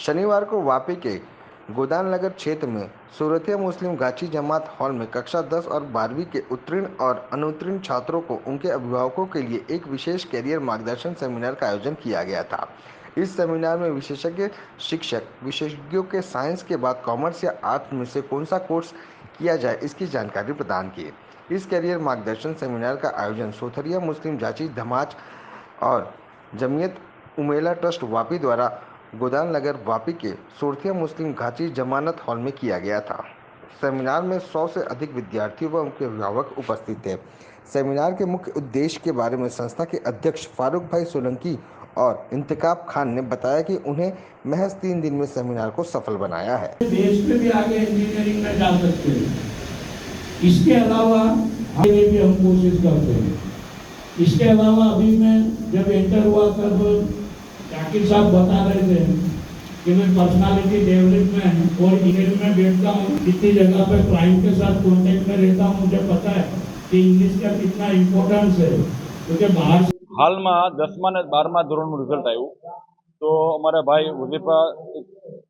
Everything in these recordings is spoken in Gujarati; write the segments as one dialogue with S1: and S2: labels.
S1: शनिवार को वापी के गोदान नगर क्षेत्र में सूरतिया मुस्लिम गाची जमात हॉल में कक्षा 10 और 12वीं के उत्तीर्ण और अनुत्तीर्ण छात्रों को उनके अभिभावकों के लिए एक विशेष कैरियर मार्गदर्शन सेमिनार का आयोजन किया गया था। इस सेमिनार में विशेषज्ञ शिक्षक विशेषज्ञों के साइंस के बाद कॉमर्स या आर्ट्स में से कौन सा कोर्स किया जाए इसकी जानकारी प्रदान की। इस कैरियर मार्गदर्शन सेमिनार का आयोजन सोथरिया मुस्लिम जाची धमाच और जमीयत उमेला ट्रस्ट वापी द्वारा गोदान नगर वापी के सूरतिया मुस्लिम घाची जमानत हॉल में किया गया था। सेमिनार में 100 से अधिक विद्यार्थी व उनके अभिभावक उपस्थित थे। सेमिनार के मुख्य उद्देश्य के बारे में संस्था के अध्यक्ष फारूक भाई सोलंकी और इंतकाब खान ने बताया कि उन्हें महज 3 दिन में सेमिनार को सफल बनाया है।
S2: देश में भी आगे इंजीनियरिंग में जा सकते हैं। इसके अलावा आगे भी हम कोशिश करते हैं। इसके अलावा अभी मैं जब एंटर हुआ तब जाकिर साहब बता रहे थे कि मैं पर्सनालिटी डेवलपमेंट और इंग्लिश में बैठता हूँ, कितनी जगह पे क्लाइंट के साथ कॉन्टेक्ट में रहता हूँ, मुझे पता है कि इंग्लिश का कितना इम्पोर्टेंस है, क्योंकि बाहर
S3: हाल में 10मा ने 12मा ધોરણનું રિઝલ્ટ આવ્યું તો અમારા ભાઈ ઉઝેફા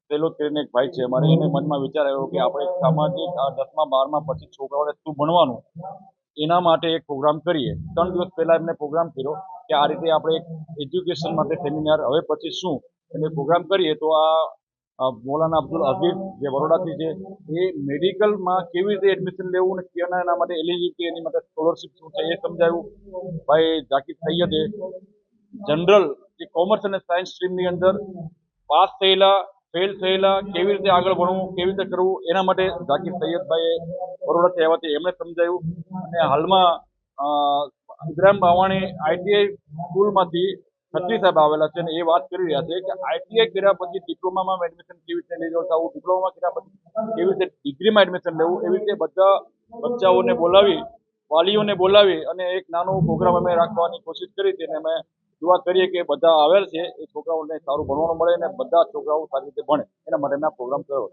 S3: તેલોદ કરીને એક ભાઈ છે અમારે, એને મનમાં વિચાર આવ્યો કે આપણે સામાજિક 10મા 12મા પછી છોકરાઓને શું ભણવાનું એના માટે એક પ્રોગ્રામ કરીએ। 3 દિવસ પહેલા એમને પ્રોગ્રામ કર્યો કે આ રીતે આપણે એક એજ્યુકેશન માટે સેમિનાર હવે પછી શું એને પ્રોગ્રામ કરીએ તો આ મૌલાના અબ્દુલ અઝીઝ જે બરોડાથી છે એ મેડિકલમાં કેવી રીતે એડમિશન લેવું ને કેના એના માટે એલિજિબિલિટી એની માટે સ્કોલરશિપ શું છે એ સમજાવ્યું। ભાઈ જાકીર સૈયદે જનરલ જે કોમર્સ અને સાયન્સ સ્ટ્રીમની અંદર પાસ થયેલા ફેલ થયેલા કેવી રીતે આગળ ભણવું કેવી રીતે કરવું એના માટે જાકીર સૈયદભાઈએ બરોડાથી આવ્યા હતા, એમણે સમજાવ્યું। અને હાલમાં ઇબ્રાહિમ બાવાણી આઈટીઆઈ સ્કૂલમાંથી ખત્રી સાહેબ આવેલા છે અને એ વાત કરી રહ્યા છે કે આઈટીઆઈ કર્યા પછી ડિપ્લોમામાં એડમિશન કેવી રીતે એલિજિબલ થવું, ડિપ્લોમા કર્યા પછી કેવી રીતે ડિગ્રીમાં એડમિશન લેવું, એવી રીતે બધા બચ્ચાઓને બોલાવી વાલીઓને બોલાવી અને એક નાનો પ્રોગ્રામ અમે રાખવાની કોશિશ કરી હતી અને અમે દુઆ કરીએ કે બધા આવેલ છે એ છોકરાઓને સારું ભણવાનું મળે અને બધા છોકરાઓ સારી રીતે ભણે એના માટે મેં પ્રોગ્રામ કર્યો।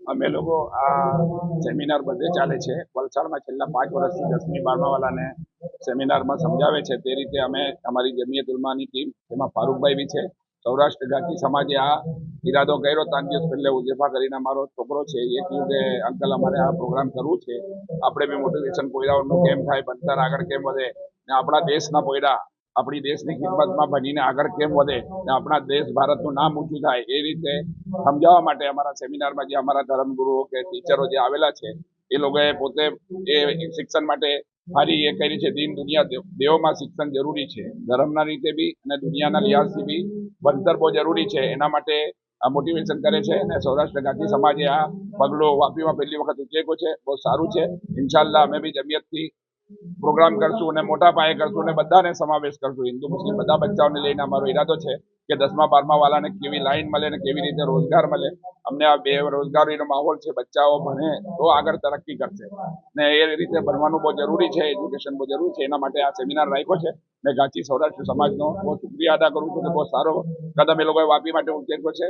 S4: અમે લોકો આ સેમિનાર બધે ચાલે છે વલસાડમાં છેલ્લા 5 વર્ષથી 10મી 12મા વાળાને સેમિનારમાં સમજાવે છે તે રીતે અમે અમારી જમિયત ઉલમાની ટીમ તેમાં ફારૂકભાઈ બી છે, સૌરાષ્ટ્ર ગાંધી સમાજે આ ઈરાદો કર્યો 3 દિવસ પહેલે ઉઝેફા કરીને અમારો છોકરો છે એ કહ્યું કે અંકલ અમારે આ પ્રોગ્રામ કરવું છે, આપણે બી મોટિવેશન પોયરાઓનું કેમ થાય, ભણતર આગળ કેમ વધે ને આપણા દેશના પોયરા આપણી દેશની ખિદમતમાં બનીને આગળ કેમ વધે ને આપણા દેશ ભારતનું નામ ઊંચું થાય એ રીતે સમજાવવા માટે અમારા સેમિનારમાં જે અમારા ધર્મગુરુઓ કે ટીચરો જે આવેલા છે એ લોકોએ પોતે એ શિક્ષણ માટે સારી એ કરી છે। દીન દુનિયા દેવોમાં શિક્ષણ જરૂરી છે, ધર્મના રીતે બી અને દુનિયાના લિહાઝથી બી ભણતર બહુ જરૂરી છે, એના માટે આ મોટિવેશન કરે છે અને સૌરાષ્ટ્ર ગાંધી સમાજે આ પગલો વાપીમાં પહેલી વખત ઉચેક્યો છે, બહુ સારું છે। ઇન્શાલ્લાહ અમે બી જમિયતથી પ્રોગ્રામ કરશું અને મોટા પાયે કરશું અને બધાને સમાવેશ કરશું, હિન્દુ મુસ્લિમ બધા બચ્ચાઓને લઈને અમારો ઈરાદો છે કે 10મા 12મા વાળાને કેવી લાઈન મળે ને કેવી રીતે રોજગાર મળે। અમને આ બેરોજગારીનો માહોલ છે, બચ્ચાઓ ભણે તો આગળ તરક્કી કરશે ને એ રીતે ભણવાનું બહુ જરૂરી છે, એજ્યુકેશન બહુ જરૂરી છે, એના માટે આ સેમિનાર રાખ્યો છે। મેં ગાંચી સૌરાષ્ટ્ર સમાજનો બહુ શુક્રિયા અદા કરું છું કે બહુ સારો કદમ એ લોકોએ વાપી માટે ઉચેક્યો છે।